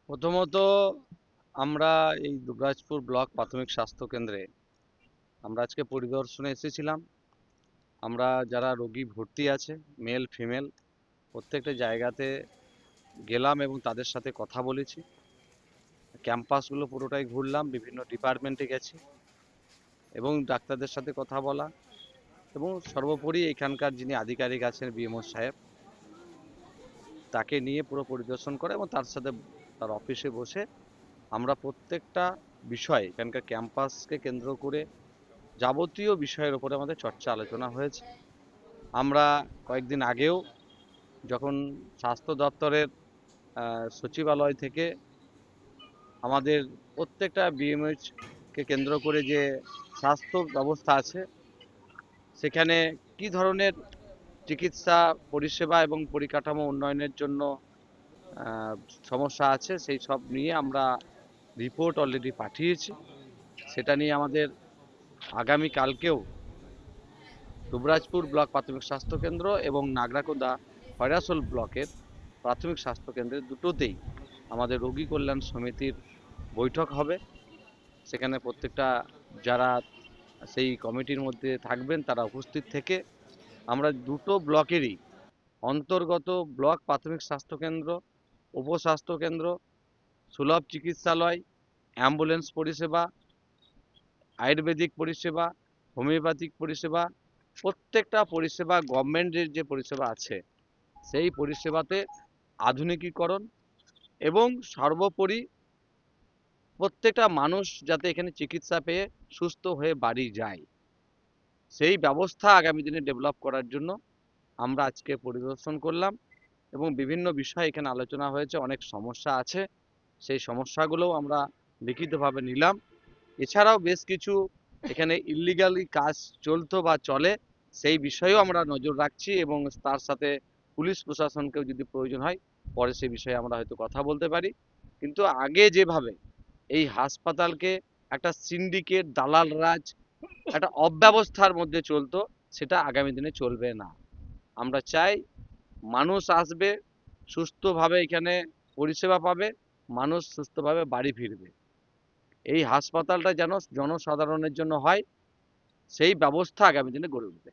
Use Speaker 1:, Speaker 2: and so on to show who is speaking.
Speaker 1: প্রথমত আমরা এই দুবরাজপুর ব্লক প্রাথমিক স্বাস্থ্য কেন্দ্রে আমরা আজকে পরিদর্শনে এসেছিলাম। আমরা যারা রোগী ভর্তি আছে, মেল ফিমেল, প্রত্যেকটা জায়গাতে গেলাম এবং তাদের সাথে কথা বলেছি। ক্যাম্পাসগুলো পুরোটাই ঘুরলাম, বিভিন্ন ডিপার্টমেন্টে গেছি এবং ডাক্তারদের সাথে কথা বলা, এবং সর্বোপরি এখানকার যিনি আধিকারিক আছেন বিএমও সাহেব, তাকে নিয়ে পুরো পরিদর্শন করা এবং তার সাথে তার অফিসে বসে আমরা প্রত্যেকটা বিষয় এখানকার ক্যাম্পাসকে কেন্দ্র করে যাবতীয় বিষয়ের উপরে আমাদের চর্চা আলোচনা হয়েছে। আমরা কয়েকদিন আগেও যখন স্বাস্থ্য দপ্তরের সচিবালয় থেকে আমাদের প্রত্যেকটা বিএমএইচ কে কেন্দ্র করে যে স্বাস্থ্য ব্যবস্থা আছে, সেখানে কি ধরনের চিকিৎসা পরিষেবা এবং পরিকাঠামো উন্নয়নের জন্য আহ, সমস্যা আছে, সেই সব নিয়ে আমরা রিপোর্ট অলরেডি পাঠিয়েছি। সেটা নিয়ে আমাদের আগামী কালকেও দুবরাজপুর ব্লক প্রাথমিক স্বাস্থ্য কেন্দ্র এবং নাগরাকোদা খয়রাসোল ব্লকের প্রাথমিক স্বাস্থ্য কেন্দ্রের দুটোতেই আমাদের রোগী কল্যাণ সমিতির বৈঠক হবে। সেখানে প্রত্যেকটা যারা সেই কমিটির মধ্যে থাকবেন তারা উপস্থিত থেকে আমরা দুটো ব্লকেরই অন্তর্গত ব্লক প্রাথমিক স্বাস্থ্য কেন্দ্র, উপস্বাস্থ্য কেন্দ্র, সুলভ চিকিৎসালয়, অ্যাম্বুলেন্স পরিষেবা, আয়ুর্বেদিক পরিষেবা, হোমিওপ্যাথিক পরিষেবা, প্রত্যেকটা পরিষেবা গভর্নমেন্টের যে পরিষেবা আছে সেই পরিষেবাতে আধুনিকীকরণ এবং সর্বোপরি প্রত্যেকটা মানুষ যাতে এখানে চিকিৎসা পেয়ে সুস্থ হয়ে বাড়ি যায়, সেই ব্যবস্থা আগামী দিনে ডেভেলপ করার জন্য আমরা আজকে পরিদর্শন করলাম এবং বিভিন্ন বিষয় এখানে আলোচনা হয়েছে। অনেক সমস্যা আছে, সেই সমস্যাগুলোও আমরা লিখিতভাবে নিলাম। এছাড়াও বেশ কিছু এখানে ইল্লিগালি কাজ চলতো বা চলে, সেই বিষয়েও আমরা নজর রাখছি এবং তার সাথে পুলিশ প্রশাসনকেও যদি প্রয়োজন হয় পরে সেই বিষয়ে আমরা হয়তো কথা বলতে পারি। কিন্তু আগে যেভাবে এই হাসপাতালকে একটা সিন্ডিকেট, দালাল রাজ, একটা অব্যবস্থার মধ্যে চলতো, সেটা আগামী দিনে চলবে না। আমরা চাই মানুষ আসবে, সুস্থভাবে এখানে পরিষেবা পাবে, মানুষ সুস্থভাবে বাড়ি ফিরবে। এই হাসপাতালটা যেন জনসাধারণের জন্য হয়, সেই ব্যবস্থা আগামী দিনে গড়ে উঠবে।